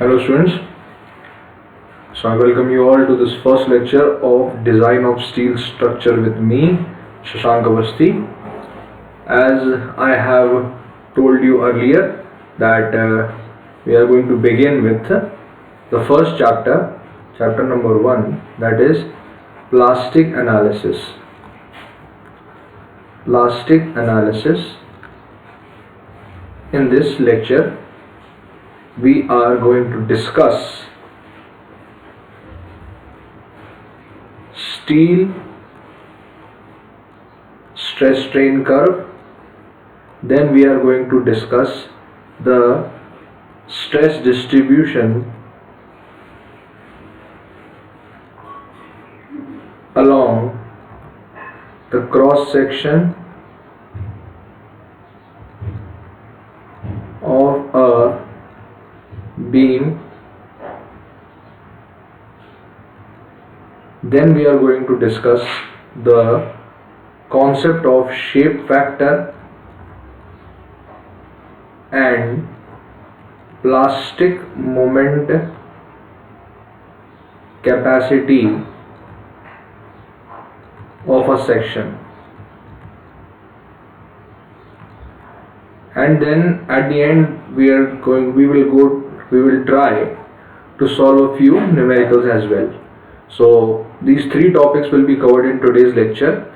Hello students, so I welcome you all to this first lecture of Design of Steel Structure with me, Shashank Avasthi. As I have told you earlier that we are going to begin with the first chapter, chapter number 1, that is Plastic Analysis. Plastic Analysis. In this lecture, we are going to discuss steel stress strain curve. Then we are going to discuss the stress distribution along the cross section of a beam. Then we are going to discuss the concept of shape factor and plastic moment capacity of a section. And then at the end we will try to solve a few numericals as well. So these three topics will be covered in today's lecture.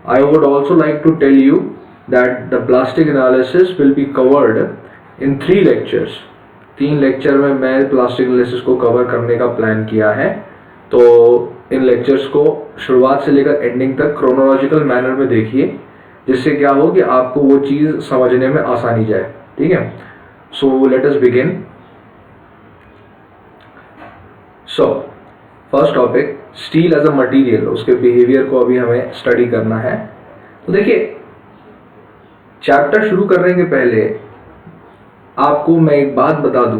I would also like to tell you that the plastic analysis will be covered in 3 lectures. 3 lecture में मैं plastic analysis को cover करने का plan किया है, तो इन lectures को शुरुआत से लेकर एंडिंग तक क्रोनोलॉजिकल मैनर में देखिए, जिससे क्या हो कि आपको वो चीज़ समझने में आसानी जाए. ठीक है, so let us begin. So first topic, steel as a material, उसके बिहेवियर को अभी हमें स्टडी करना है. तो देखिए, चैप्टर शुरू करने के पहले आपको मैं एक बात बता दूं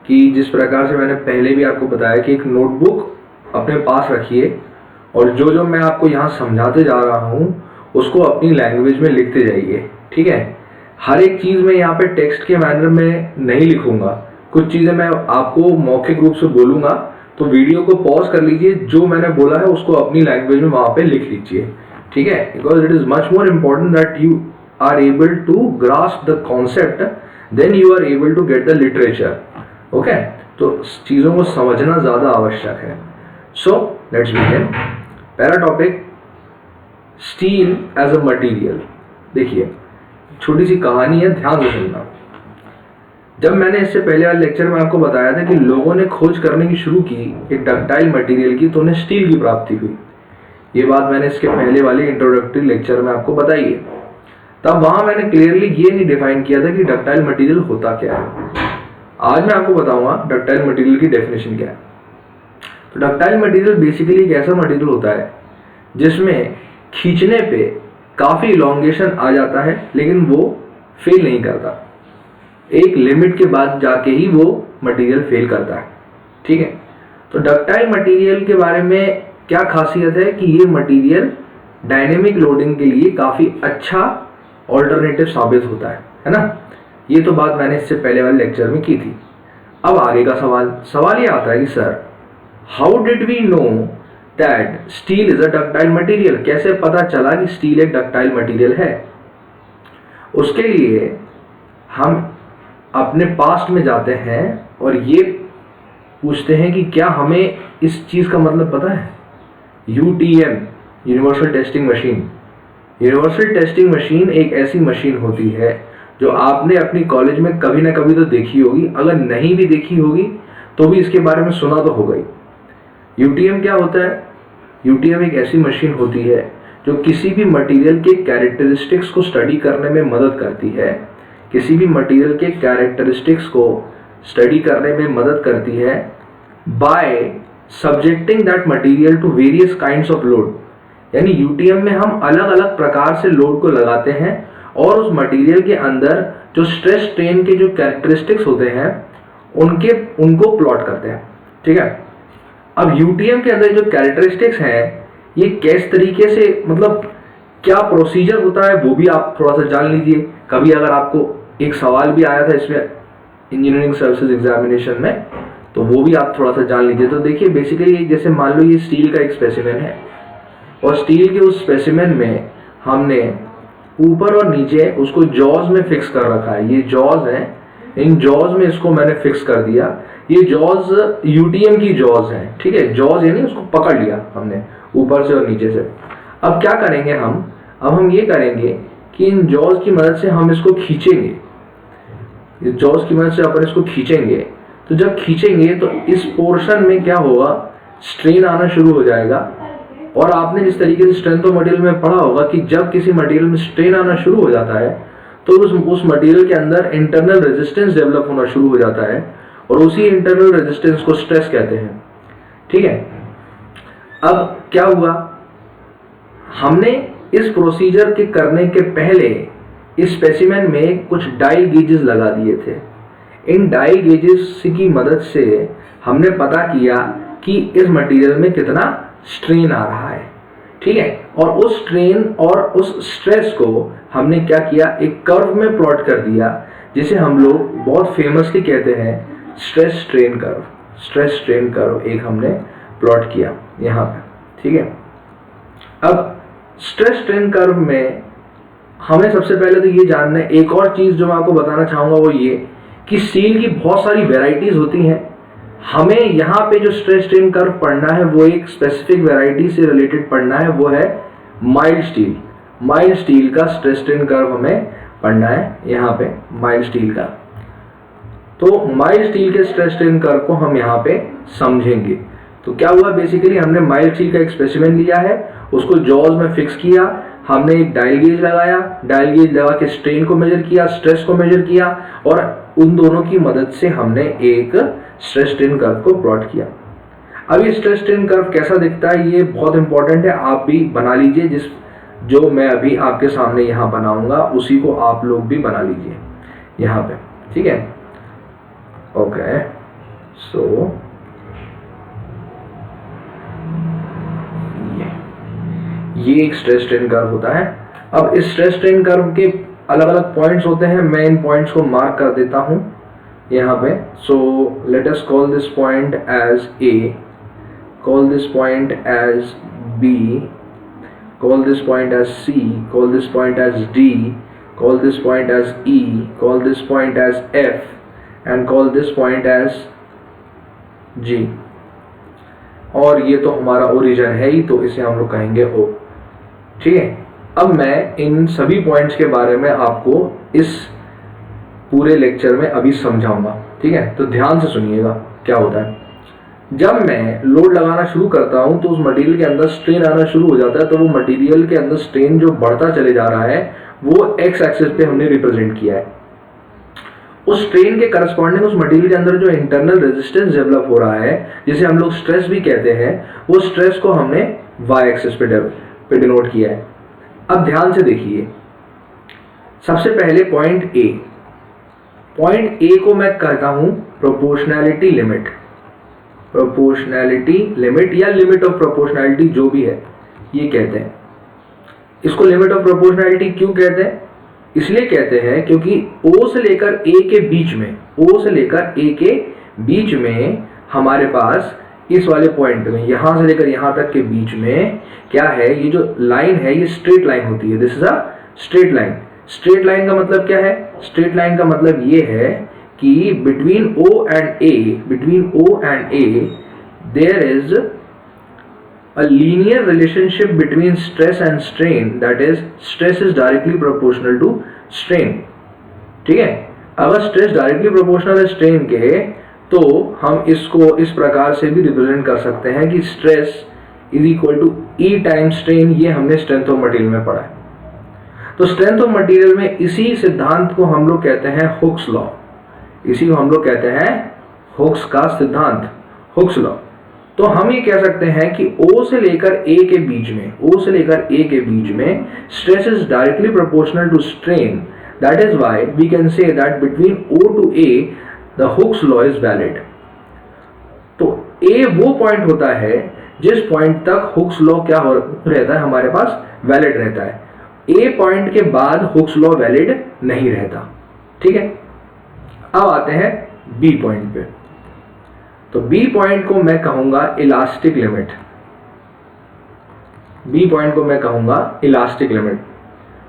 कि जिस प्रकार से मैंने पहले भी आपको बताया कि एक नोटबुक अपने पास रखिए और जो जो मैं आपको यहाँ समझाते जा रहा हूँ उसको अपनी लैंग्वेज में लिखते जाइए. ठीक है, हर एक चीज़ मैं यहाँ पे टेक्स्ट के मैनर में नहीं लिखूंगा. कुछ चीज़ें मैं आपको मौखिक रूप से बोलूँगा, तो वीडियो को पॉज कर लीजिए, जो मैंने बोला है उसको अपनी लैंग्वेज में वहाँ पे लिख लीजिए. ठीक है, because it is much more important that you are able to grasp the concept, then you are able to get the literature. Okay, तो चीज़ों को समझना ज़्यादा आवश्यक है. So let's begin. पहला topic, steel as a material. देखिए, छोटी सी कहानी है, ध्यान से सुनना. जब मैंने इससे पहले वाले लेक्चर में आपको बताया था कि लोगों ने खोज करने की शुरू की एक डक्टाइल मटेरियल की, तो उन्हें स्टील की प्राप्ति हुई. ये बात मैंने इसके पहले वाले इंट्रोडक्टरी लेक्चर में आपको बताई है. तब वहां मैंने क्लियरली ये नहीं डिफाइन किया था कि डक्टाइल मटेरियल होता क्या है. आज मैं आपको बताऊंगा डक्टाइल मटेरियल की डेफिनेशन क्या है. तो डक्टाइल मटेरियल बेसिकली एक ऐसा मटेरियल होता है जिसमें खींचने पे काफ़ी इलॉन्गेशन आ जाता है, लेकिन वो फेल नहीं करता. एक लिमिट के बाद जाके ही वो मटेरियल फेल करता है. ठीक है, तो डक्टाइल मटेरियल के बारे में क्या खासियत है कि ये मटेरियल डायनेमिक लोडिंग के लिए काफ़ी अच्छा ऑल्टरनेटिव साबित होता है ना. ये तो बात मैंने इससे पहले वाले लेक्चर में की थी. अब आगे का सवाल ये आता है कि sir, how did we know that steel is a ductile material. कैसे पता चला कि स्टील एक डक्टाइल मटेरियल है. उसके लिए हम अपने पास्ट में जाते हैं और ये पूछते हैं कि क्या हमें इस चीज़ का मतलब पता है. UTM, universal testing machine. Universal testing machine एक ऐसी मशीन होती है जो आपने अपनी कॉलेज में कभी ना कभी तो देखी होगी. अगर नहीं भी देखी होगी तो भी इसके बारे में सुना तो होगा ही. UTM क्या होता है? UTM एक ऐसी मशीन होती है जो किसी भी मटेरियल के कैरेक्टरिस्टिक्स को स्टडी करने में मदद करती है. किसी भी मटेरियल के कैरेक्टरिस्टिक्स को स्टडी करने में मदद करती है by subjecting that material to various kinds of load. यानी UTM में हम अलग अलग प्रकार से लोड को लगाते हैं और उस मटेरियल के अंदर जो स्ट्रेस स्ट्रेन के जो कैरेक्टरिस्टिक्स होते हैं उनको प्लॉट करते हैं. ठीक है, अब UTM के अंदर जो कैरेक्टरिस्टिक्स हैं ये किस तरीके से, मतलब क्या प्रोसीजर होता है वो भी आप थोड़ा सा जान लीजिए. कभी अगर आपको एक सवाल भी आया था इसमें इंजीनियरिंग सर्विसेज एग्जामिनेशन में, तो वो भी आप थोड़ा सा जान लीजिए। तो देखिए बेसिकली जैसे मान लो ये स्टील का एक स्पेसिमेन है और स्टील के उस स्पेसिमेन में हमने ऊपर और नीचे उसको जॉज में फिक्स कर रखा है। ये जॉज है, इन जॉज में इसको मैंने फिक्स कर दिया। ये जॉज यूटीएम की जॉज है, ठीक है। जॉज यानी उसको पकड़ लिया हमने ऊपर से और नीचे से। अब क्या करेंगे हम, अब हम ये करेंगे कि इन जॉज की मदद से हम इसको खींचेंगे। इस जॉज की मदद से अपन इसको खींचेंगे, तो जब खींचेंगे तो इस पोर्शन में क्या होगा, स्ट्रेन आना शुरू हो जाएगा। और आपने जिस तरीके से स्ट्रेंथ ऑफ मटेरियल में पढ़ा होगा कि जब किसी मटेरियल में स्ट्रेन आना शुरू हो जाता है तो उस मटेरियल के अंदर इंटरनल रेजिस्टेंस डेवलप होना शुरू हो जाता है और उसी इंटरनल रेजिस्टेंस को स्ट्रेस कहते हैं, ठीक है। अब क्या हुआ, हमने इस प्रोसीजर के करने के पहले इस स्पेसिमेन में कुछ डायल गेजेस लगा दिए थे। इन डायल गेजेस की मदद से हमने पता किया कि इस मटेरियल में कितना स्ट्रेन आ रहा है, ठीक है। और उस स्ट्रेन और उस स्ट्रेस को हमने क्या किया, एक कर्व में प्लॉट कर दिया, जिसे हम लोग बहुत फेमसली कहते हैं stress strain curve. Stress strain curve एक हमने प्लॉट किया यहाँ पे, ठीक है। अब स्ट्रेस स्ट्रेन कर्व में हमें सबसे पहले तो ये जानना है, एक और चीज जो मैं आपको बताना चाहूंगा वो ये कि स्टील की बहुत सारी वेराइटीज होती हैं। हमें यहाँ पे जो स्ट्रेस स्ट्रेन कर्व पढ़ना है वो एक स्पेसिफिक वेराइटी से रिलेटेड पढ़ना है, वो है माइल्ड स्टील। माइल्ड स्टील का स्ट्रेस स्ट्रेन कर्व हमें पढ़ना है यहाँ पे, माइल्ड स्टील का। तो माइल्ड स्टील के स्ट्रेस स्ट्रेन कर्व को हम यहाँ पे समझेंगे। तो क्या हुआ, बेसिकली हमने माइल्ड स्टील का एक स्पेसिमेन लिया है, उसको जॉज में फिक्स किया, हमने एक डायल गेज लगाया, डायल गेज लगा के स्ट्रेन को मेजर किया, स्ट्रेस को मेजर किया और उन दोनों की मदद से हमने एक स्ट्रेस स्ट्रेन कर्व को प्लॉट किया। अब ये स्ट्रेस स्ट्रेन कर्व कैसा दिखता है ये बहुत इंपॉर्टेंट है, आप भी बना लीजिए। जो मैं अभी आपके सामने यहाँ बनाऊंगा उसी को आप लोग भी बना लीजिए यहाँ पे, ठीक है। ओके, सो ये एक स्ट्रेस स्ट्रेन कर्व होता है। अब इस स्ट्रेस स्ट्रेन कर्व के अलग अलग पॉइंट्स होते हैं, मैं इन पॉइंट्स को मार्क कर देता हूं यहाँ पे। So let us call this point as A, call this point as B, call this point as C, call this point as D, call this point as E, call this point as F and call this point as G. और ये तो हमारा origin है ही, तो इसे हम लोग कहेंगे ओ, ठीक है। अब मैं इन सभी पॉइंट्स के बारे में आपको इस पूरे लेक्चर में अभी समझाऊंगा, ठीक है। तो ध्यान से सुनिएगा क्या होता है। जब मैं लोड लगाना शुरू करता हूं तो उस मटेरियल के अंदर स्ट्रेन आना शुरू हो जाता है। तो वो मटेरियल के अंदर स्ट्रेन जो बढ़ता चले जा रहा है वो एक्स एक्सिस पे हमने रिप्रेजेंट किया है। उस स्ट्रेन के करस्पॉन्डिंग उस मटेरियल के अंदर जो इंटरनल रेजिस्टेंस डेवलप हो रहा है, जिसे हम लोग स्ट्रेस भी कहते हैं, वो स्ट्रेस को हमने वाई एक्सिस पे डिनोट किया है। अब ध्यान से देखिए, सबसे पहले पॉइंट ए, पॉइंट ए को मैं कहता हूं प्रोपोर्शनैलिटी लिमिट। प्रोपोर्शनैलिटी लिमिट या लिमिट ऑफ प्रोपोर्शनैलिटी जो भी है ये कहते हैं। इसको लिमिट ऑफ प्रोपोर्शनैलिटी क्यों कहते हैं? इसलिए कहते हैं क्योंकि O से लेकर A के बीच में, O से लेकर A के बीच में हमारे पास इस वाले पॉइंट में, यहां से लेकर यहां तक के बीच में क्या है, ये जो लाइन है ये स्ट्रेट लाइन होती है। This is a straight line. Straight line का मतलब क्या है? स्ट्रेट लाइन का मतलब ये है कि between O and A, between O and A there is a linear relationship between stress and strain, that is stress is directly proportional to strain, ठीक है। अगर स्ट्रेस डायरेक्टली प्रोपोर्शनल है स्ट्रेन के, तो हम इसको इस प्रकार से भी रिप्रेजेंट कर सकते हैं कि stress is equal to E times strain. ये हमने स्ट्रेंथ ऑफ मटेरियल में पढ़ा है। तो स्ट्रेंथ ऑफ मटेरियल में इसी सिद्धांत को हम लोग कहते हैं हुक्स लॉ। इसी को हम लोग कहते हैं हुक्स का सिद्धांत, हुक्स लॉ। तो हम ये कह सकते हैं कि O से लेकर A के बीच में, O से लेकर A के बीच में stress is directly proportional to strain. That is why we can say that between O to A the Hooke's law is valid. तो A वो पॉइंट होता है जिस पॉइंट तक हुक्स लॉ क्या रहता है, हमारे पास वैलिड रहता है। A पॉइंट के बाद हुक्स लॉ वैलिड नहीं रहता, ठीक है। अब आते हैं बी पॉइंट पे। तो बी पॉइंट को मैं कहूंगा इलास्टिक लिमिट। बी पॉइंट को मैं कहूंगा इलास्टिक लिमिट।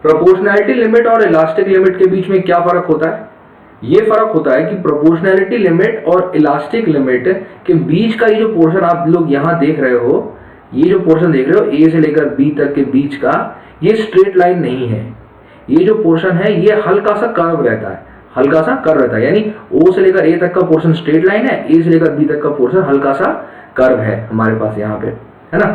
प्रोपोर्शनैलिटी लिमिट और इलास्टिक लिमिट के बीच में क्या फर्क होता है? ये फर्क होता है कि प्रोपोर्शनैलिटी लिमिट और इलास्टिक लिमिट के बीच का ये जो पोर्शन आप लोग यहां देख रहे हो, ये जो पोर्शन देख रहे हो ए से लेकर बी तक के बीच का, ये स्ट्रेट लाइन नहीं है। ये जो पोर्शन है ये हल्का सा कर्व रहता है, हल्का सा कर्व रहता है। यानी ओ से लेकर ए तक का पोर्शन स्ट्रेट लाइन है, ए से लेकर बी तक का पोर्शन हल्का सा कर्व है हमारे पास यहाँ पे, है ना।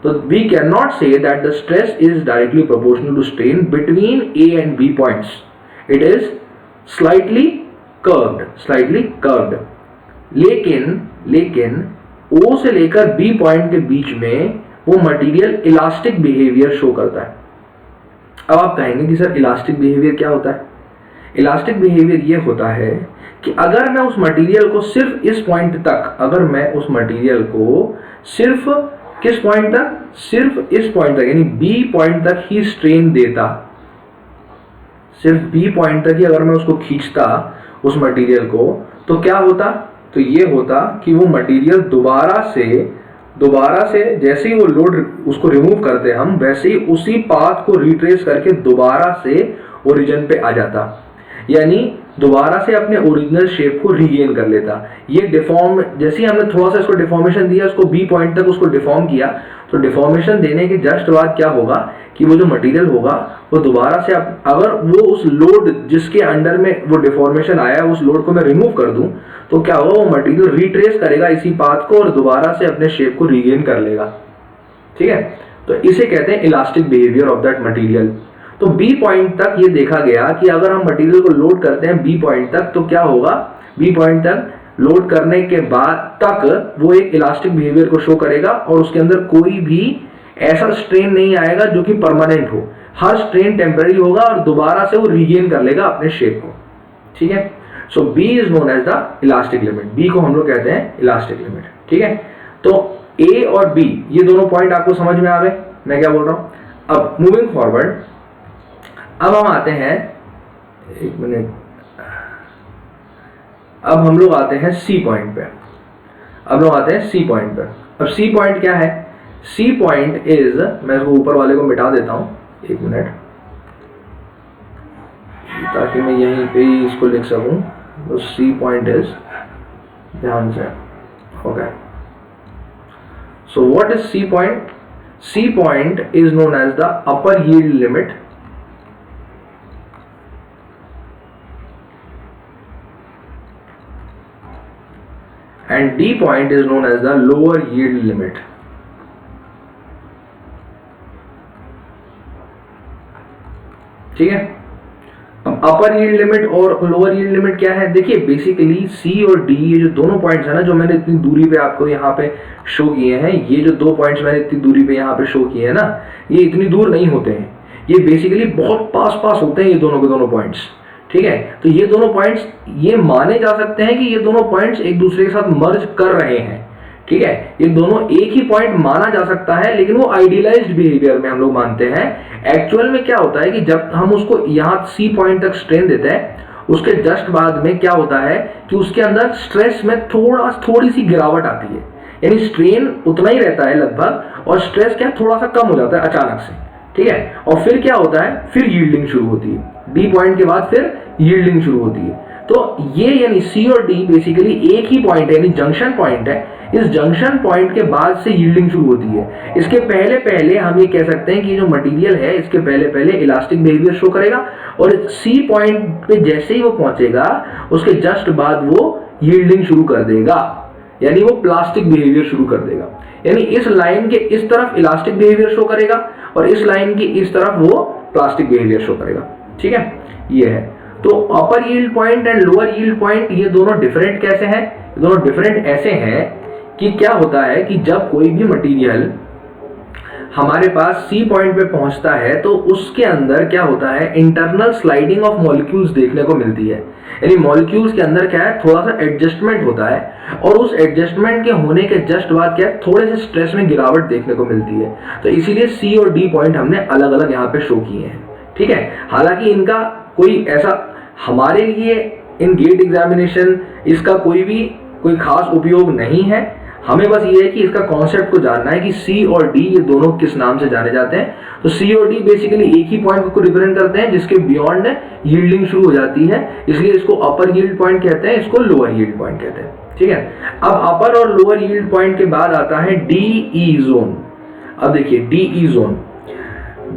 तो we can not say that the stress is directly proportional to strain between A and B points. It is slightly curved. लेकिन ओ से लेकर बी पॉइंट के बीच में वो मटेरियल इलास्टिक बिहेवियर शो करता है। अब आप कहेंगे कि सर इलास्टिक बिहेवियर क्या होता है? इलास्टिक बिहेवियर ये होता है कि अगर मैं उस मटेरियल को सिर्फ इस पॉइंट तक, अगर मैं उस मटेरियल को सिर्फ किस पॉइंट तक, सिर्फ इस पॉइंट तक यानी बी पॉइंट तक ही स्ट्रेन देता, सिर्फ बी पॉइंट तक ही अगर मैं उसको खींचता उस मटेरियल को, तो क्या होता? तो ये होता कि वो मटेरियल दोबारा से जैसे ही वो लोड उसको रिमूव करते हम, वैसे ही उसी पाथ को रिट्रेस करके दोबारा से ओरिजिन पे आ जाता, यानी दोबारा से अपने ओरिजिनल शेप को रीगेन कर लेता। ये डिफॉर्म, जैसे ही हमने थोड़ा सा इसको डिफॉर्मेशन दिया, उसको बी पॉइंट तक उसको डिफॉर्म किया, तो डिफॉर्मेशन देने के जस्ट बाद क्या होगा कि वो जो मटेरियल होगा वो दोबारा से, अगर वो उस लोड जिसके अंडर में वो डिफॉर्मेशन आया है उस लोड को मैं रिमूव कर दूं, तो क्या होगा, वो मटेरियल रिट्रेस करेगा इसी पाथ को और दोबारा से अपने शेप को रीगेन कर लेगा। ठीक है, तो इसे कहते हैं elastic behaviour of that material. तो बी पॉइंट तक ये देखा गया कि अगर हम मटेरियल को लोड करते हैं बी पॉइंट तक, तो क्या होगा, बी पॉइंट तक लोड करने के बाद तक वो एक इलास्टिक बिहेवियर को शो करेगा और उसके अंदर कोई भी ऐसा स्ट्रेन नहीं आएगा जो कि परमानेंट हो। हर स्ट्रेन टेम्पररी होगा और दोबारा से वो रीगेन कर लेगा अपने शेप को। ठीक है, so B is known as the elastic limit. B को हम लोग कहते हैं इलास्टिक लिमिट। ठीक है, तो ए और बी ये दोनों पॉइंट आपको समझ में आ गए मैं क्या बोल रहा हूं। अब मूविंग फॉरवर्ड, अब हम आते हैं, एक मिनट, अब हम लोग आते हैं सी पॉइंट पे। अब लोग आते हैं सी पॉइंट पे। अब सी पॉइंट क्या है? सी पॉइंट इज, मैं इसको ऊपर वाले को मिटा देता हूं, एक मिनट, ताकि मैं यहीं पे ही इसको लिख सकूं। तो सी पॉइंट इज, ध्यान से, okay, so what is C point? C point is known as the upper yield limit and D point is known as the lower yield limit. ठीक है, अब अपर यील्ड लिमिट और लोअर यील्ड लिमिट क्या है? देखिए basically सी और D ये जो दोनों पॉइंट्स है ना, जो मैंने इतनी दूरी पे आपको यहाँ पे शो किए हैं, ये जो दो पॉइंट्स मैंने इतनी दूरी पे यहाँ पे शो किए हैं ना, ये इतनी दूर नहीं होते हैं, ये बेसिकली बहुत पास होते हैं ये दोनों के दोनों पॉइंट्स। ठीक है, तो ये दोनों पॉइंट्स ये माने जा सकते हैं कि ये दोनों पॉइंट्स एक दूसरे के साथ मर्ज कर रहे हैं। ठीक है, ये दोनों एक ही पॉइंट माना जा सकता है, लेकिन वो आइडियलाइज्ड बिहेवियर में हम लोग मानते हैं। एक्चुअल में क्या होता है कि जब हम उसको यहाँ सी पॉइंट तक स्ट्रेन देते हैं, उसके जस्ट बाद में क्या होता है कि उसके अंदर स्ट्रेस में थोड़ी सी गिरावट आती है, यानी स्ट्रेन उतना ही रहता है लगभग और स्ट्रेस क्या थोड़ा सा कम हो जाता है अचानक से। ठीक है, और फिर क्या होता है, फिर यील्डिंग शुरू होती है, डी पॉइंट के बाद फिर यील्डिंग शुरू होती है। तो ये यानी सी और डी बेसिकली एक ही पॉइंट है, यानी जंक्शन पॉइंट है। इस जंक्शन पॉइंट के बाद से यील्डिंग शुरू होती है। इसके पहले पहले हम ये कह सकते हैं कि जो मटेरियल है इसके पहले पहले इलास्टिक बिहेवियर शो करेगा और सी पॉइंट पे जैसे ही वो पहुंचेगा उसके जस्ट बाद वो यील्डिंग शुरू कर देगा, यानी वो प्लास्टिक बिहेवियर शुरू कर देगा। यानी इस लाइन के इस तरफ इलास्टिक बिहेवियर शो करेगा और इस लाइन की इस तरफ वो प्लास्टिक बिहेवियर शो करेगा। ठीक है, ये है। तो upper yield point and lower yield point ये दोनों डिफरेंट कैसे हैं? दोनों डिफरेंट ऐसे हैं कि क्या होता है कि जब कोई भी मटेरियल हमारे पास सी पॉइंट पे पहुंचता है तो उसके अंदर क्या होता है, इंटरनल स्लाइडिंग ऑफ मॉलिक्यूल्स देखने को मिलती है। यानी मॉलिक्यूल्स के अंदर क्या है, थोड़ा सा एडजस्टमेंट होता है और उस एडजस्टमेंट के होने के जस्ट बाद क्या है, थोड़े से स्ट्रेस में गिरावट देखने को मिलती है। तो इसीलिए सी और डी पॉइंट हमने अलग अलग यहाँ पे शो किए हैं। ठीक है, हालांकि इनका कोई ऐसा हमारे लिए इन गेट एग्जामिनेशन इसका कोई खास उपयोग नहीं है। हमें बस ये है कि इसका कॉन्सेप्ट को जानना है कि सी और डी ये दोनों किस नाम से जाने जाते हैं। तो सी और डी बेसिकली एक ही पॉइंट को रिप्रेजेंट करते हैं जिसके बियॉन्ड यील्डिंग शुरू हो जाती है, इसलिए इसको अपर यील्ड पॉइंट कहते हैं, इसको लोअर यील्ड पॉइंट कहते हैं। ठीक है, अब अपर और लोअर यील्ड पॉइंट के बाद आता है डीई जोन। अब देखिए डीई जोन,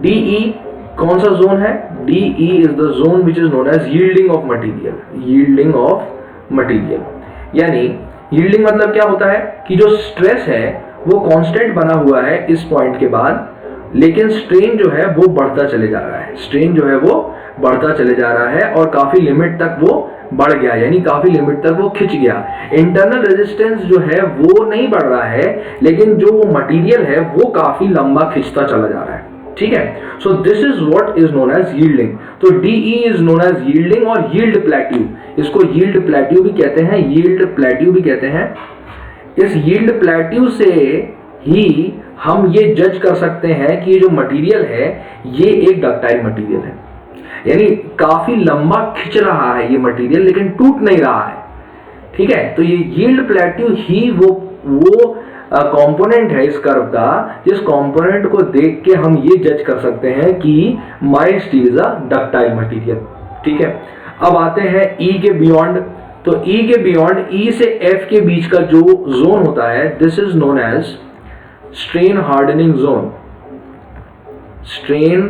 डीई कौन सा जोन है? D E is the zone which is known as yielding of material. Yielding of material यानी यील्डिंग मतलब क्या होता है कि जो स्ट्रेस है वो कांस्टेंट बना हुआ है इस पॉइंट के बाद, लेकिन स्ट्रेन जो है वो बढ़ता चले जा रहा है, स्ट्रेन जो है वो बढ़ता चले जा रहा है और काफी लिमिट तक वो बढ़ गया, यानी काफी लिमिट तक वो खिंच गया। इंटरनल रेजिस्टेंस जो है वो नहीं बढ़ रहा है, लेकिन जो वो मटेरियल है वो काफी लंबा खिंचता चला जा रहा है। ठीक है, so this is what is known as yielding. तो D E is known as yielding और यील्ड प्लेट्यू, इसको यील्ड प्लेट्यू भी कहते हैं, यील्ड प्लेट्यू भी कहते हैं। इस यील्ड प्लेट्यू से ही हम ये जज कर सकते हैं कि ये जो मटेरियल है ये एक डक्टाइल मटेरियल है, यानी काफी लंबा खिंच रहा है ये मटेरियल लेकिन टूट नहीं रहा है। ठीक है, तो ये यील्ड प्लेट्यू ही वो कंपोनेंट है इस कर्व का जिस कंपोनेंट को देख के हम ये जज कर सकते हैं कि mild steel is a ductile material. ठीक है, अब आते हैं ई के बियॉन्ड। तो ई के बियॉन्ड, ई से एफ के बीच का जो जोन होता है this is known as strain hardening zone. Strain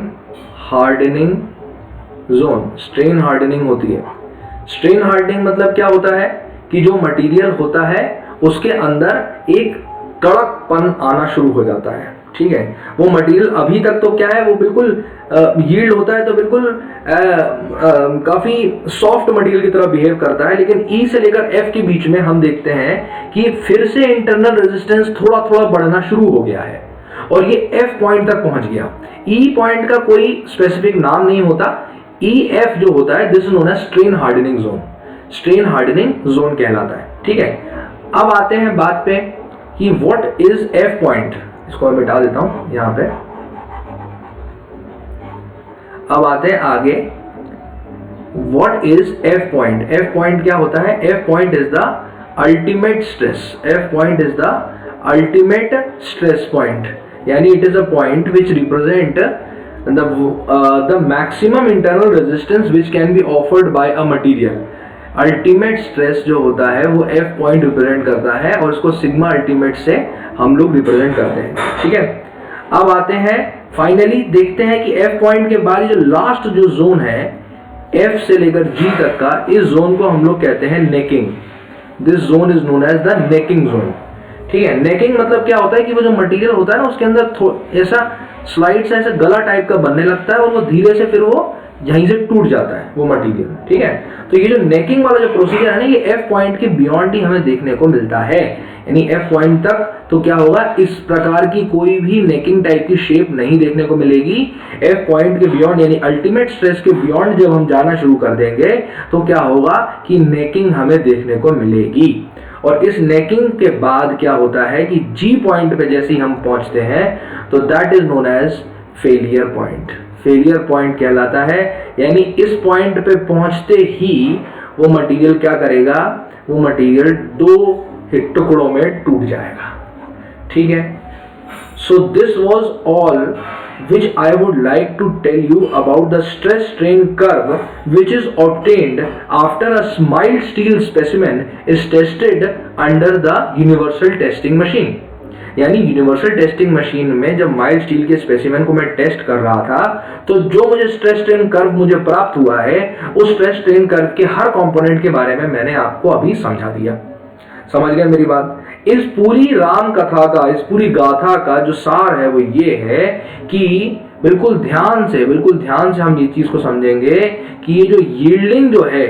hardening zone, strain hardening होती है। स्ट्रेन हार्डनिंग मतलब क्या होता है कि जो मटेरियल होता है उसके अंदर एक कड़कपन आना शुरू हो जाता है। ठीक है, वो मटेरियल अभी तक तो क्या है वो बिल्कुल यील्ड होता है तो बिल्कुल काफी सॉफ्ट मटेरियल की तरह बिहेव करता है, लेकिन ई से लेकर एफ के बीच में हम देखते हैं कि फिर से इंटरनल रेजिस्टेंस थोड़ा थोड़ा बढ़ना शुरू हो गया है और ये एफ पॉइंट तक पहुंच गया। ई पॉइंट का कोई स्पेसिफिक नाम नहीं होता, ई एफ जो होता है this is known as strain hardening zone, strain hardening zone कहलाता है। ठीक है, अब आते हैं बात पे कि व्हाट इज एफ पॉइंट। इसको मैं मिटा देता हूं यहां पे। अब आते हैं आगे, what is F point. F point क्या होता है? F point is the ultimate stress. F point is the ultimate stress point, यानी it is a point which represent the maximum internal resistance which can be offered by a material। Ultimate stress जो होता है वो F point represent करता है और उसको sigma ultimate से हम लोग रिप्रेजेंट करते हैं। ठीक है, अब आते हैं फाइनली देखते हैं कि एफ पॉइंट के बाद जो लास्ट जो जोन है एफ से लेकर जी तक का, इस जोन को हम लोग कहते हैं necking. This zone is known as the necking zone. ठीक है, नेकिंग मतलब क्या होता है कि वो जो मटेरियल होता है ना उसके अंदर ऐसा स्लाइड से ऐसा गला टाइप का बनने लगता है और वो धीरे से फिर वो यहीं से टूट जाता है वो मटेरियल। ठीक है, तो ये जो नेकिंग वाला जो प्रोसीजर है ना ये एफ पॉइंट के बियॉन्ड ही हमें देखने को मिलता है, यानी एफ पॉइंट तक तो क्या होगा इस प्रकार की कोई भी नेकिंग टाइप की शेप नहीं देखने को मिलेगी। एफ पॉइंट के बियॉन्ड यानी अल्टीमेट स्ट्रेस के बियॉन्ड जब हम जाना शुरू कर देंगे तो क्या होगा कि नेकिंग हमें देखने को मिलेगी। और इस नेकिंग के बाद क्या होता है कि जी पॉइंट पे जैसे ही हम पहुंचते हैं तो that is known as failure point. Failure point कहलाता है, यानी इस पॉइंट पे पहुंचते ही वो मटेरियल क्या करेगा, वो मटेरियल दो टुकड़ों में टूट जाएगा। ठीक है, so this was all which I would like to tell you about the stress strain curve which is obtained after a mild steel specimen is tested under the universal testing machine। यानी universal testing machine में जब mild steel के specimen को मैं test कर रहा था तो जो मुझे स्ट्रेस स्ट्रेन कर्व मुझे प्राप्त हुआ है उस स्ट्रेस स्ट्रेन कर्व के हर कंपोनेंट के बारे में मैंने आपको अभी समझा दिया। समझ गए मेरी बात? इस पूरी राम कथा का, इस पूरी गाथा का जो सार है वो ये है कि बिल्कुल ध्यान से हम ये चीज को समझेंगे कि ये जो यील्डिंग जो है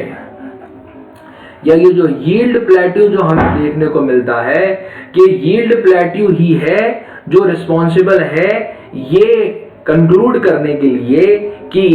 या ये जो यील्ड प्लेट्यू जो हमें देखने को मिलता है कि यील्ड प्लेट्यू ही है जो रिस्पॉन्सिबल है ये कंक्लूड करने के लिए कि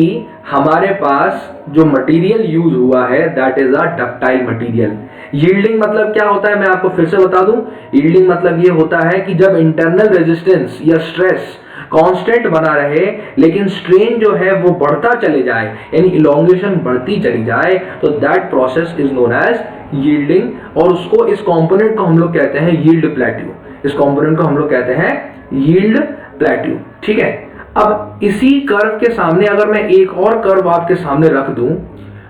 हमारे पास जो मटेरियल यूज हुआ है that is a ductile material. Yielding मतलब क्या होता है मैं आपको फिर से बता दूं, यील्डिंग मतलब ये होता है कि जब इंटरनल रेजिस्टेंस या स्ट्रेस कांस्टेंट बना रहे लेकिन स्ट्रेन जो है वो बढ़ता चले जाए, यानी इलोंगेशन बढ़ती चली जाए, तो that process is known as yielding, और उसको, इस कंपोनेंट को हम लोग कहते हैं यील्ड प्लेट्यू। इस कंपोनेंट को हम लोग कहते हैं यील्ड प्लेट्यू। ठीक है, अब इसी कर्व के सामने अगर मैं एक और कर्व आपके सामने रख दूं,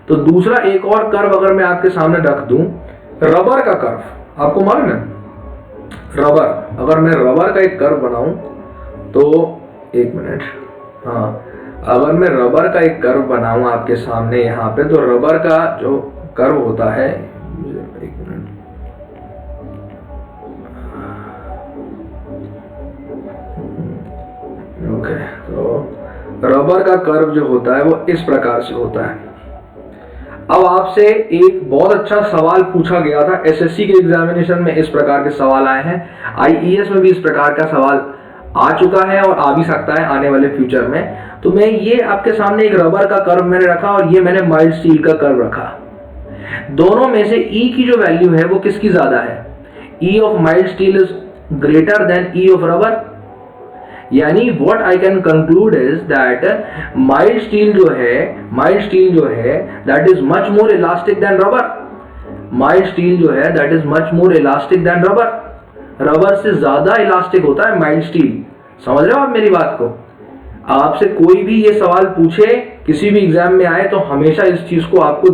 तो दूसरा एक और कर्व अगर मैं आपके सामने रख दूं, रबर का कर्व, आपको मालूम है रबर, अगर मैं रबर का एक कर्व बनाऊं तो, एक मिनट, हाँ, अगर मैं रबर का एक कर्व बनाऊं आपके सामने यहाँ पे, तो रबर का जो कर्व होता है, एक मिनट, ओके, तो रबर का कर्व जो होता है वो इस प्रकार से होता है। अब आपसे एक बहुत अच्छा सवाल पूछा गया था एसएससी के एग्जामिनेशन में, इस प्रकार के सवाल आए हैं, आईईएस में भी इस प्रकार का सवाल आ चुका है और आ भी सकता है आने वाले फ्यूचर में। तो मैं ये आपके सामने एक रबर का कर्व मैंने रखा और ये मैंने माइल्ड स्टील का कर्व रखा। दोनों में से ई की जो वैल्यू है वो किसकी ज्यादा है? E of mild steel is greater than E of rubber, यानी what I can conclude is that mild steel जो है that is much more elastic than rubber. Mild steel जो है that is much more elastic than rubber. Rubber से ज्यादा elastic होता है mild steel. समझ रहे हो आप मेरी बात को? आपसे कोई भी ये सवाल पूछे किसी भी एग्जाम में आए तो हमेशा इस चीज को आपको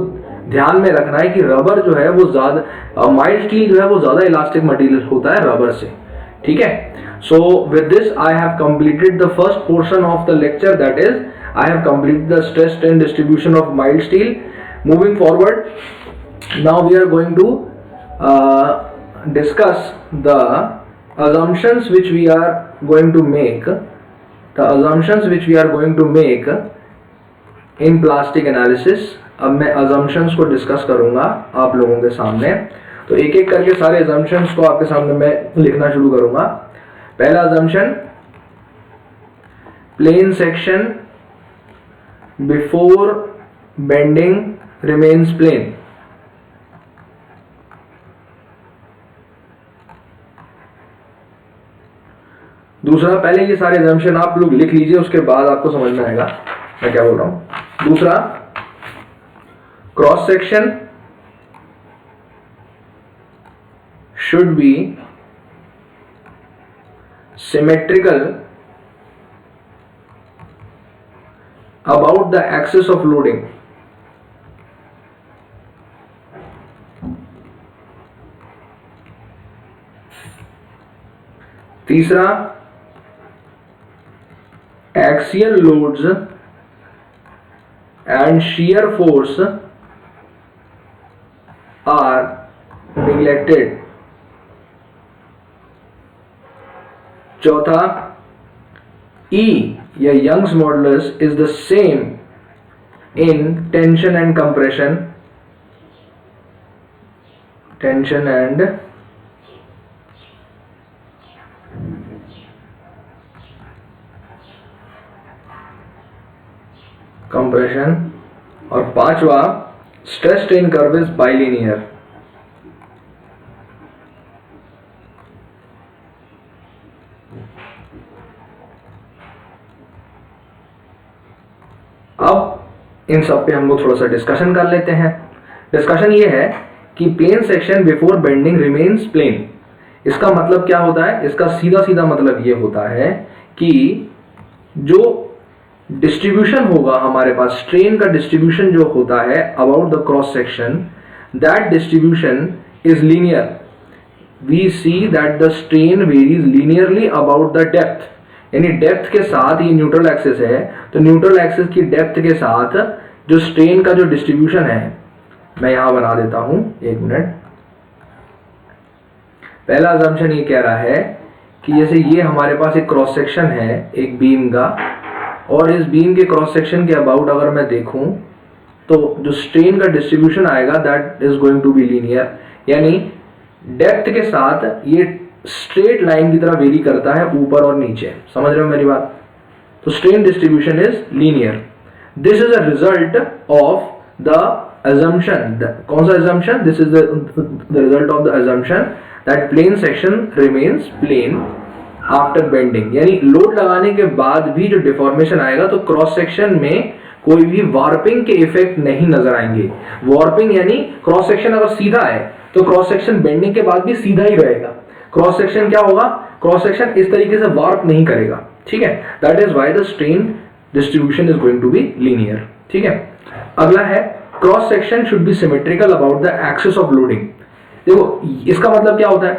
ध्यान में रखना है कि रबर जो है वो ज्यादा, माइल्ड स्टील जो है वो ज्यादा इलास्टिक मटेरियल होता है रबर से। ठीक है, so with this I have completed the first portion of the lecture, that is I have completed the stress strain distribution of mild steel. Moving forward, now we are going to discuss the assumptions which we are going to make, in plastic analysis. अब मैं assumptions को discuss करूंगा आप लोगों के सामने, तो एक एक करके सारे assumptions को आपके सामने मैं लिखना शुरू करूंगा। पहला assumption, plane section before bending remains plane. दूसरा, पहले ये सारे assumption आप लोग लिख लीजिए, उसके बाद आपको समझ में आएगा मैं क्या बोल रहा हूं। दूसरा, cross section should be symmetrical about the axis of loading. तीसरा, axial loads and shear force are neglected. चौथा, E या Young's modulus is the same in tension and compression. Tension and compression. और पांचवा, stress strain curve is bilinear. अब इन सब पे हम लोग थोड़ा सा डिस्कशन कर लेते हैं। डिस्कशन ये है कि plane section before bending remains plane, इसका मतलब क्या होता है? इसका सीधा सीधा मतलब ये होता है कि जो डिस्ट्रीब्यूशन होगा हमारे पास, स्ट्रेन का डिस्ट्रीब्यूशन जो होता है about the cross section, that distribution is linear. We see that the strain varies linearly about the depth, यानी डेप्थ के साथ, ये न्यूट्रल एक्सिस है तो न्यूट्रल एक्सिस की डेप्थ के साथ जो स्ट्रेन का जो डिस्ट्रीब्यूशन है, मैं यहां बना देता हूं, एक मिनट। पहला अजम्पशन ये कह रहा है कि जैसे ये हमारे पास एक क्रॉस सेक्शन है एक बीम का, और इस बीम के क्रॉस सेक्शन के अबाउट अगर मैं देखूं तो जो स्ट्रेन का डिस्ट्रीब्यूशन आएगा that is going to be linear, यानी डेप्थ के साथ ये स्ट्रेट लाइन की तरह वेरी करता है ऊपर और नीचे। समझ रहे हो मेरी बात? तो strain distribution is linear. This is a result of the assumption. कौन सा assumption? This is the result of the assumption that plane section remains plane after bending, यानी लोड लगाने के बाद भी जो डिफॉर्मेशन आएगा तो क्रॉस सेक्शन में कोई भी वार्पिंग के इफेक्ट नहीं नजर आएंगे। वार्पिंग यानी क्रॉस सेक्शन अगर सीधा है तो क्रॉस सेक्शन बेंडिंग के बाद भी सीधा ही रहेगा। क्रॉस सेक्शन क्या होगा, क्रॉस सेक्शन इस तरीके से वार्प नहीं करेगा, ठीक है। That is why the strain distribution is going to be linear, ठीक है। अगला है cross section should be symmetrical about the axis of loading. देखो इसका मतलब क्या होता है,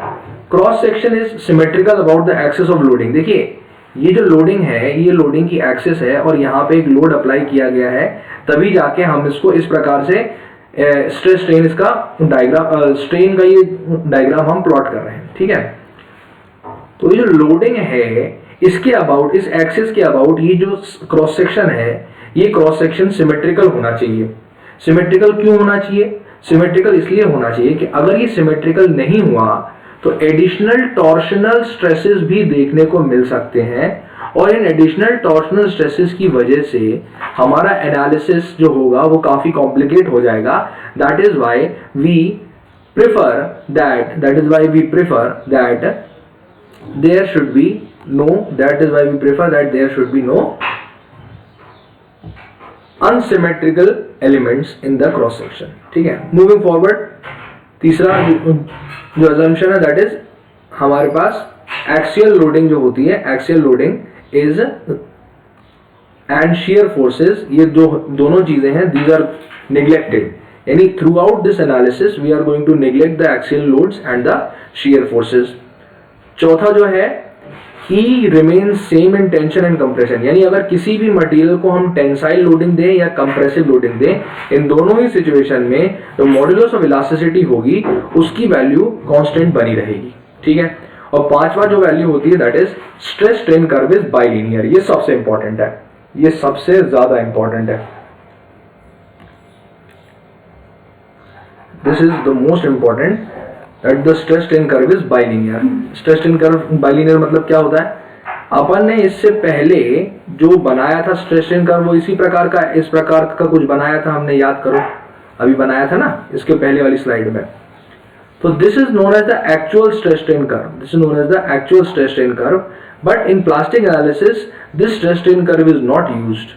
cross section is symmetrical about the axis of loading. देखिए ये जो लोडिंग है ये लोडिंग की एक्सिस है और यहाँ पे एक लोड अप्लाई किया गया है, तभी जाके हम इसको इस प्रकार से स्ट्रेस स्ट्रेन इसका डायग्राम, स्ट्रेन का ये डायग्राम हम प्लॉट कर रहे हैं, ठीक है। तो ये जो लोडिंग है इसके अबाउट, इस एक्सिस के अबाउट ये जो क्रॉस सेक्शन है ये क्रॉस सेक्शन सिमेट्रिकल होना चाहिए। सिमेट्रिकल क्यों होना चाहिए, सिमेट्रिकल इसलिए होना चाहिए कि अगर ये सिमेट्रिकल नहीं हुआ तो एडिशनल टॉर्शनल स्ट्रेसेस भी देखने को मिल सकते हैं और इन एडिशनल टॉर्शनल स्ट्रेसेस की वजह से हमारा एनालिसिस जो होगा वो काफी कॉम्प्लिकेट हो जाएगा। That is why we prefer that there should be no unsymmetrical elements in the cross section, ठीक है। मूविंग फॉरवर्ड, तीसरा जो अजम्पशन है दैट इज हमारे पास एक्सियल लोडिंग जो होती है, axial loading is and shear forces, ये जो दोनों चीजें हैं दीज आर नेग्लेक्टेड, यानी throughout this analysis we are going to neglect the axial loads and the shear forces. चौथा जो है he remains same in tension and compression, यानी अगर किसी भी मटेरियल को हम टेंसाइल लोडिंग दें या कंप्रेसिव लोडिंग दें, इन दोनों ही सिचुएशन में जो मॉड्यूलस ऑफ इलास्टिसिटी होगी उसकी वैल्यू कांस्टेंट बनी रहेगी, ठीक है। और पांचवा जो वैल्यू होती है that is stress strain curve is bilinear. ये सबसे इंपॉर्टेंट है, ये सबसे ज्यादा इंपॉर्टेंट है, this is the most important that the stress strain curve is bilinear. Stress strain curve bilinear मतलब क्या होता है, अपन ने इससे पहले जो बनाया था स्ट्रेस स्ट्रेन कर्व वो इसी प्रकार का, इस प्रकार का कुछ बनाया था हमने, याद करो अभी बनाया था ना इसके पहले वाली स्लाइड में। तो this is known as the actual stress strain curve, this is known as the actual stress strain curve, but in plastic analysis this stress strain curve is not used.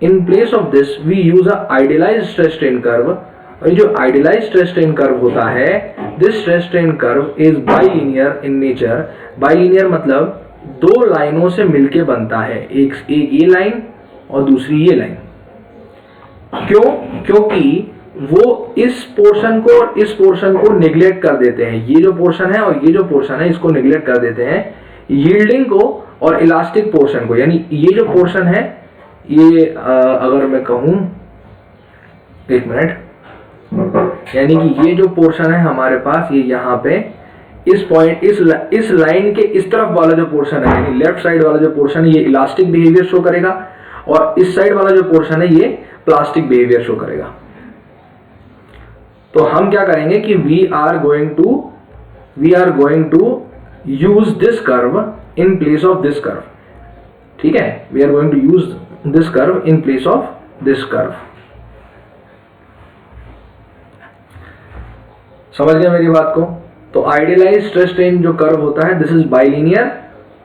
In place of this we use a idealised stress strain curve. और ये जो idealised stress strain curve होता है, this stress strain curve is bilinear in nature. Bilinear मतलब दो लाइनों से मिलके बनता है, एक ये लाइन और दूसरी ये लाइन। क्यों, क्योंकि वो इस पोर्शन को और इस पोर्शन को नेग्लेक्ट कर देते हैं, ये जो पोर्शन है और ये जो पोर्शन है इसको नेग्लेक्ट कर देते हैं, यील्डिंग को और इलास्टिक पोर्शन को। यानी ये जो पोर्शन है ये अगर मैं कहूं, एक मिनट, यानी कि ये जो पोर्शन है हमारे पास, ये यहाँ पे इस पॉइंट, इस लाइन के इस तरफ वाला जो पोर्शन है, यानी लेफ्ट साइड वाला जो पोर्शन है ये इलास्टिक बिहेवियर शो करेगा और इस साइड वाला जो पोर्शन है ये प्लास्टिक बिहेवियर शो करेगा। तो हम क्या करेंगे कि we are going to use this curve in place of this curve, ठीक है। We are going to use this curve in place of this curve. समझ गए मेरी बात को? तो आइडियलाइज्ड स्ट्रेस स्ट्रेन जो कर्व होता है दिस इज बाइलिनियर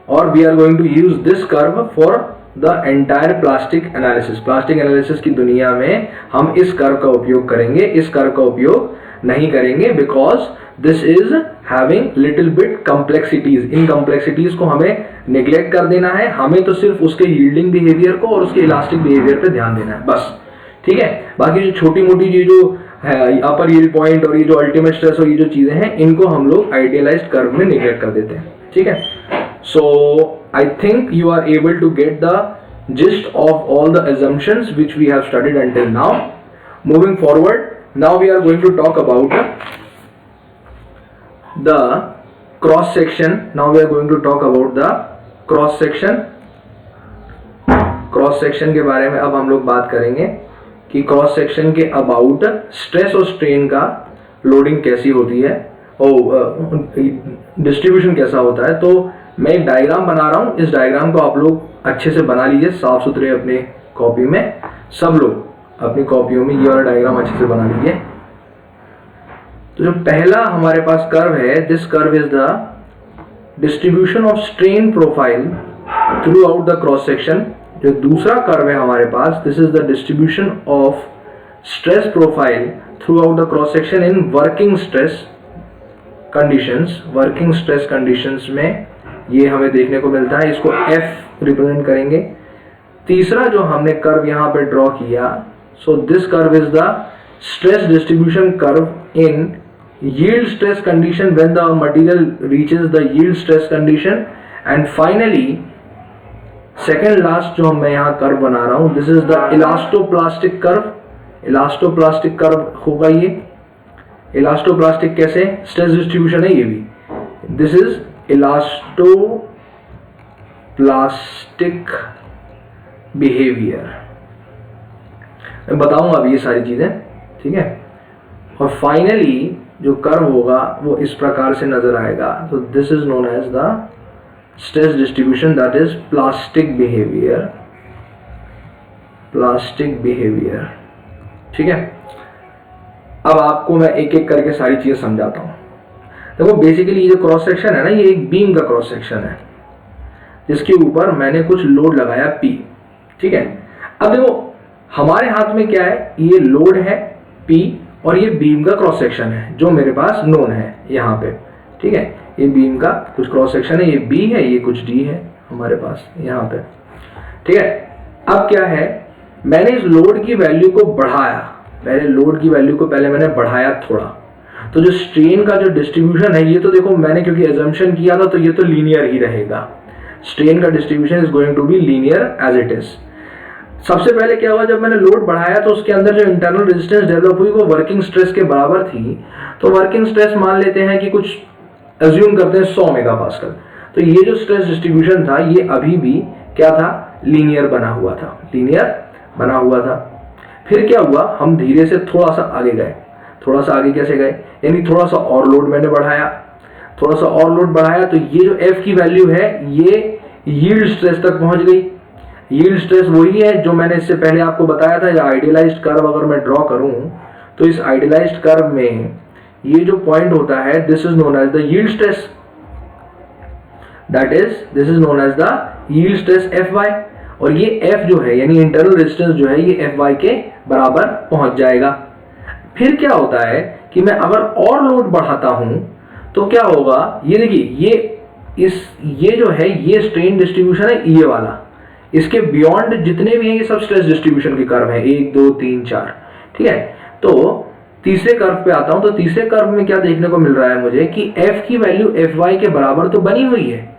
और we are going to use this curve for the entire plastic analysis. Plastic analysis की दुनिया में हम इस कर्व का उपयोग करेंगे, इस कर्व का उपयोग नहीं करेंगे because this is having little bit complexities. In complexities को हमें निग्लेक्ट कर देना है, हमें तो सिर्फ उसके यील्डिंग बिहेवियर को और उसके इलास्टिक बिहेवियर पे ध्यान देना है बस, ठीक है। बाकी जो छोटी मोटी ये जो है अपर यील्ड पॉइंट और ये जो अल्टीमेट स्ट्रेस और ये जो चीजें हैं इनको हम लोग आइडियलाइज्ड कर्व में निग्लेक्ट कर देते हैं, ठीक है। So I think you are able to get the gist of all the assumptions which we have studied until now. Moving forward, now we are going to talk about the cross section. Now we are going to talk about the cross section. Cross section के बारे में अब हम लोग बात करेंगे कि cross section के अबाउट स्ट्रेस और स्ट्रेन का लोडिंग कैसी होती है और डिस्ट्रीब्यूशन कैसा होता है। तो मैं एक डायग्राम बना रहा हूँ, इस डायग्राम को आप लोग अच्छे से बना लीजिए साफ सुथरे अपने कॉपी में, सब लोग अपनी कॉपियों में ये वाला डायग्राम अच्छे से बना लीजिए। तो जो पहला हमारे पास कर्व है, this curve is the distribution of strain profile throughout the cross section. जो दूसरा कर्व है हमारे पास, this is the distribution of stress profile throughout the cross section in working stress conditions. Working stress conditions में ये हमें देखने को मिलता है, इसको F रिप्रेजेंट करेंगे। तीसरा जो हमने कर्व यहाँ पे ड्रॉ किया, so this curve is the stress distribution curve in yield stress condition when the material reaches the yield stress condition। and finally second last जो मैं यहाँ कर्व बना रहा हूँ, this is the elastoplastic curve। elastoplastic curve होगा ये। elastoplastic कैसे, stress distribution है ये भी। this is elastoplastic behavior। मैं बताऊंगा अभी ये सारी चीजें, ठीक है। और फाइनली जो कर्व होगा वो इस प्रकार से नजर आएगा। तो this is known as the stress distribution, that is plastic behaviour. Plastic behaviour, ठीक है। अब आपको मैं एक एक करके सारी चीजें समझाता हूं। देखो बेसिकली ये जो क्रॉस सेक्शन है ना, ये एक बीम का क्रॉस सेक्शन है जिसके ऊपर मैंने कुछ लोड लगाया P, ठीक है। अब देखो हमारे हाथ में क्या है, ये लोड है P और ये बीम का क्रॉस सेक्शन है जो मेरे पास नोन है यहाँ पे, ठीक है। ये बीम का कुछ क्रॉस सेक्शन है, ये B है, ये कुछ D है हमारे पास यहाँ पे, ठीक है। अब क्या है, मैंने इस लोड की वैल्यू को बढ़ाया, पहले लोड की वैल्यू को पहले मैंने बढ़ाया थोड़ा। तो जो स्ट्रेन का जो डिस्ट्रीब्यूशन है, ये तो देखो मैंने क्योंकि एजम्पशन किया था तो ये तो लीनियर ही रहेगा। स्ट्रेन का distribution is going to be linear as it is. सबसे पहले क्या हुआ, जब मैंने लोड बढ़ाया तो उसके अंदर जो इंटरनल रेजिस्टेंस डेवलप हुई वो वर्किंग स्ट्रेस के बराबर थी। तो वर्किंग स्ट्रेस मान लेते हैं कि कुछ अज्यूम करते हैं 100 मेगापास्कल। तो ये जो स्ट्रेस डिस्ट्रीब्यूशन था ये अभी भी क्या था, लीनियर बना हुआ था, लीनियर बना हुआ था। फिर क्या हुआ, हम धीरे से थोड़ा सा आगे गए। थोड़ा सा आगे कैसे गए, यानी थोड़ा सा और लोड मैंने बढ़ाया, थोड़ा सा और लोड बढ़ाया तो ये जो F की वैल्यू है ये यील्ड स्ट्रेस तक पहुंच गई। यील्ड स्ट्रेस वही है जो मैंने इससे पहले आपको बताया था। या आइडियलाइज्ड कर्व अगर मैं ड्रॉ करूं तो इस आइडियलाइज्ड कर्व में ये जो पॉइंट होता है, this is known as the yield stress, that is this is known as the yield stress Fy। और ये F जो है यानी इंटरनल रेजिस्टेंस जो है ये Fy के बराबर पहुंच जाएगा। फिर क्या होता है कि मैं अगर और लोड बढ़ाता हूं तो क्या होगा, ये देखिए ये जो है ये स्ट्रेन डिस्ट्रीब्यूशन है ये वाला। इसके बियॉन्ड जितने भी हैं ये सब स्ट्रेस डिस्ट्रीब्यूशन के कर्व हैं, 1 2 3 4, ठीक है। तो तीसरे कर्व पे आता हूं तो तीसरे कर्व में क्या देखने को मिल रहा है मुझे कि F की वैल्यू Fy के बराबर तो बनी हुई है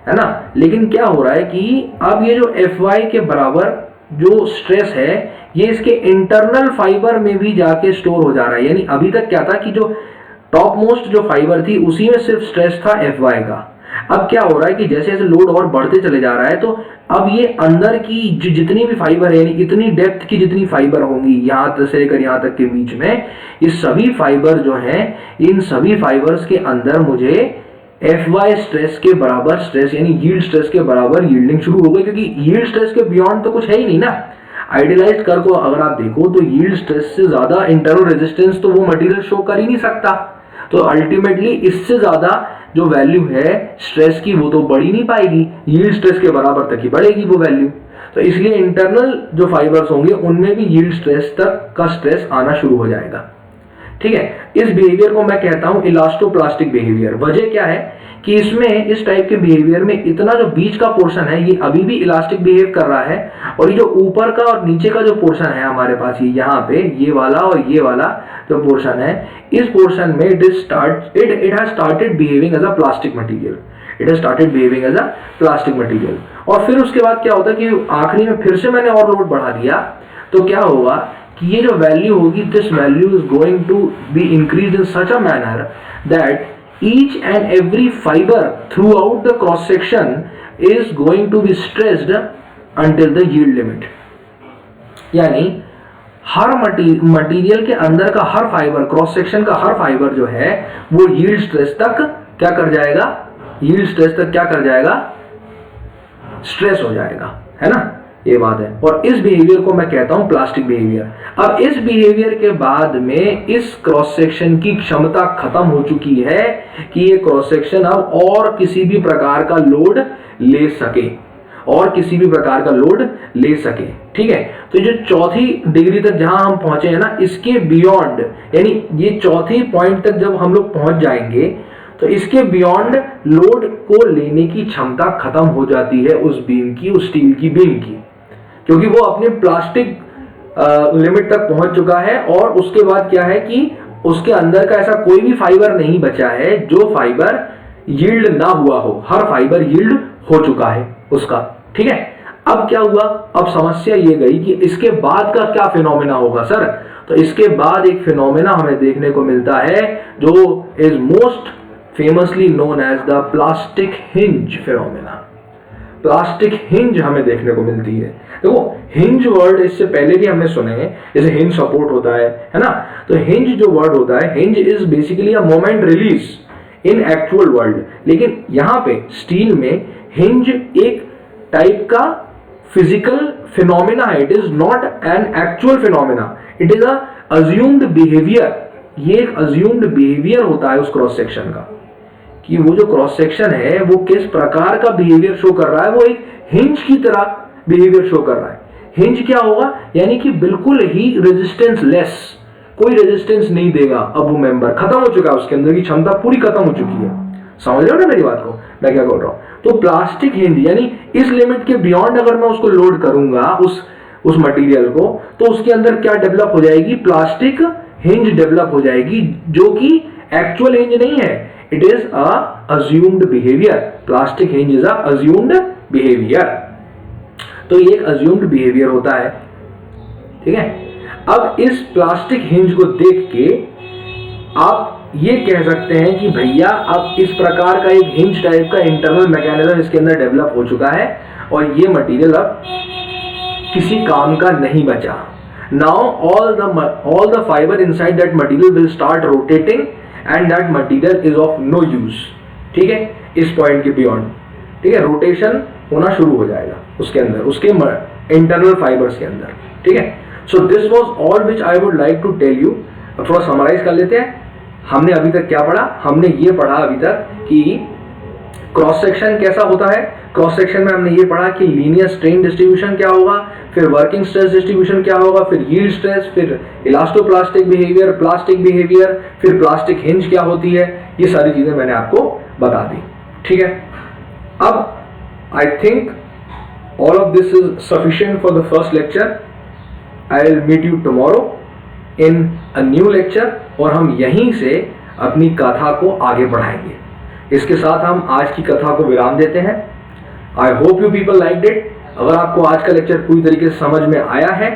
ना। लेकिन क्या हो रहा है कि अब ये जो Fy के बराबर जो स्ट्रेस है ये इसके इंटरनल फाइबर में भी जाके स्टोर हो जा रहा है। यानी अभी तक क्या था कि जो टॉप मोस्ट जो फाइबर थी उसी में सिर्फ स्ट्रेस था Fy का। अब क्या हो रहा है कि जैसे जैसे लोड और बढ़ते चले जा रहा है तो अब ये अंदर की जितनी भी फाइबर है, यानी इतनी डेप्थ की जितनी फाइबर होंगी यहाँ से लेकर यहाँ तक के बीच में, ये सभी फाइबर जो हैं इन सभी फाइबर्स के अंदर मुझे Fy स्ट्रेस के बराबर स्ट्रेस यानी यील्ड स्ट्रेस के बराबर यील्डिंग शुरू हो गई। क्योंकि यील्ड स्ट्रेस के बियॉन्ड तो कुछ है ही नहीं ना। आइडियलाइज्ड कर्व को अगर आप देखो तो यील्ड स्ट्रेस से ज्यादा इंटरनल रेजिस्टेंस तो वो मटेरियल शो कर ही नहीं सकता। तो अल्टीमेटली इससे ज्यादा जो वैल्यू है स्ट्रेस की वो तो बढ़ ही नहीं पाएगी, यील्ड स्ट्रेस के बराबर तक ही बढ़ेगी वो वैल्यू। तो इसलिए इंटरनल जो फाइबर्स होंगे उनमें भी यील्ड स्ट्रेस तक का स्ट्रेस आना शुरू हो जाएगा, ठीक है। इस बिहेवियर को मैं कहता हूं इलास्टोप्लास्टिक बिहेवियर। वजह क्या है कि इसमें इस टाइप के बिहेवियर में इतना जो बीच का पोर्शन है ये अभी भी इलास्टिक बिहेव कर रहा है, और ये जो ऊपर का और नीचे का जो पोर्शन है हमारे पास ये यहाँ पे ये वाला और ये वाला जो पोर्शन है, इस पोर्शन में it has started behaving as a plastic material। It has started behaving as a plastic material। और फिर उसके बाद क्या होता है कि आखिरी में फिर से मैंने और लोड बढ़ा दिया तो क्या होगा कि ये जो वैल्यू होगी, this value is going to be increase in such a manner that each and every fiber throughout the cross section is going to be stressed until the yield limit। यानी हर मटेरियल के अंदर का हर fibre, cross section का हर fibre जो है वो yield stress तक क्या कर जाएगा, यील्ड स्ट्रेस तक क्या कर जाएगा, स्ट्रेस हो जाएगा, है ना। ये बात है। और इस बिहेवियर को मैं कहता हूं प्लास्टिक बिहेवियर। अब इस बिहेवियर के बाद में इस क्रॉस सेक्शन की क्षमता खत्म हो चुकी है कि ये क्रॉस सेक्शन अब और किसी भी प्रकार का लोड ले सके, और किसी भी प्रकार का लोड ले सके। ठीक है, तो जो चौथी डिग्री तक जहां हम पहुंचे हैं ना, इसके बियॉन्ड, यानी ये चौथी पॉइंट तक जब हम लोग पहुंच जाएंगे तो इसके बियॉन्ड लोड को लेने की क्षमता खत्म हो जाती है उस बीम की, उस स्टील की बीम की, क्योंकि वो अपने प्लास्टिक लिमिट तक पहुंच चुका है। और उसके बाद क्या है कि उसके अंदर का ऐसा कोई भी फाइबर नहीं बचा है जो फाइबर यील्ड ना हुआ हो, हर फाइबर यील्ड हो चुका है उसका। ठीक है, अब क्या हुआ, अब समस्या ये गई कि इसके बाद का क्या फिनोमेना होगा सर। तो इसके बाद एक फिनोमेना हमें देखने को मिलता है जो is most famously known as the plastic hinge phenomena. Plastic hinge हमें देखने को मिलती है। देखो हिंज वर्ड इससे पहले भी हमने सुने हैं, जैसे हिंज सपोर्ट होता है ना। तो हिंज जो वर्ड होता है, hinge is basically a moment release in actual world, लेकिन यहां पे स्टील में हिंज एक टाइप का फिजिकल फिनोमेना है। It is not an actual phenomena, it is a assumed behaviour. ये एक अज्यूम्ड बिहेवियर होता है उस क्रॉस सेक्शन का, कि वो जो क्रॉस सेक्शन है वो किस प्रकार का बिहेवियर शो कर रहा है, वो एक हिंज की तरह बिहेवियर शो कर रहा है। हिंज क्या होगा, यानी कि बिल्कुल ही रेजिस्टेंस लेस, कोई रेजिस्टेंस नहीं देगा। अब वो मेंबर खत्म हो चुका है, उसके अंदर की क्षमता पूरी खत्म हो चुकी है। समझ रहे हो ना मेरी बात को, मैं क्या बोल रहा हूं। तो प्लास्टिक हिंज यानी इस लिमिट के बियॉन्ड अगर मैं उसको लोड करूंगा उस मटेरियल को, तो उसके अंदर क्या डेवलप हो जाएगी, प्लास्टिक हिंज डेवलप हो जाएगी, जो कि एक्चुअल हिंज नहीं है, it is a assumed behaviour. Plastic hinge is a assumed behaviour. तो ये एक अज्यूम्ड बिहेवियर होता है। ठीक है, अब इस प्लास्टिक हिंज को देख के आप ये कह सकते हैं कि भैया अब इस प्रकार का एक हिंज टाइप का इंटरनल मैकेनिज्म इसके अंदर डेवलप हो चुका है, और ये मटेरियल अब किसी काम का नहीं बचा। Now all the fiber inside that material will start rotating and that material is of no use। ठीक है, इस पॉइंट के बियॉन्ड, ठीक है, रोटेशन होना शुरू हो जाएगा उसके अंदर, उसके इंटरनल फाइबर्स के अंदर। ठीक है, so this was all which I would like to tell you. अब थोड़ा समराइज कर लेते हैं, हमने अभी तक क्या पढ़ा। हमने ये पढ़ा अभी तक कि क्रॉस सेक्शन कैसा होता है। क्रॉस सेक्शन में हमने ये पढ़ा कि लीनियर स्ट्रेन डिस्ट्रीब्यूशन क्या होगा, फिर वर्किंग स्ट्रेस डिस्ट्रीब्यूशन क्या होगा, फिर यील्ड स्ट्रेस, फिर इलास्टोप्लास्टिक बिहेवियर, प्लास्टिक बिहेवियर, फिर प्लास्टिक हिंज क्या होती है। ये सारी चीजें मैंने आपको बता दी। ठीक है, अब I think all of this is sufficient for the first lecture. I will meet you tomorrow in a new lecture, और हम यहीं से अपनी कथा को आगे बढ़ाएंगे। इसके साथ हम आज की कथा को विराम देते हैं। I hope you people liked it. अगर आपको आज का लेक्चर पूरी तरीके से समझ में आया है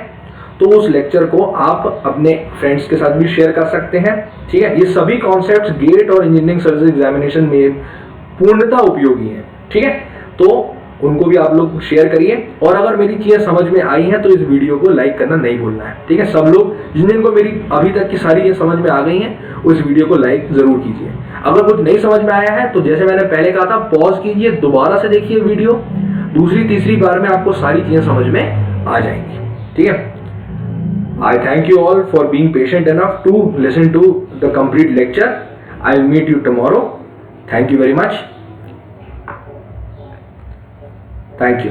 तो उस लेक्चर को आप अपने फ्रेंड्स के साथ भी शेयर कर सकते हैं। ठीक है, ये सभी कॉन्सेप्ट्स गेट और इंजीनियरिंग सर्विस एग्जामिनेशन में पूर्णतः उपयोगी हैं। ठीक है, तो उनको भी आप लोग शेयर करिए, और अगर मेरी चीजें समझ में आई हैं तो इस वीडियो को लाइक करना नहीं भूलना है। ठीक है, सब लोग जिनको मेरी अभी तक की सारी चीजें समझ में आ गई हैं उस वीडियो को लाइक जरूर कीजिए। अगर कुछ नहीं समझ में आया है तो जैसे मैंने पहले कहा था, पॉज कीजिए, दोबारा से देखिए वीडियो, दूसरी तीसरी बार में आपको सारी चीजें समझ में आ जाएंगी। ठीक है, I thank you all for being patient enough to listen to the complete lecture. I will meet you tomorrow. Thank you very much. Thank you.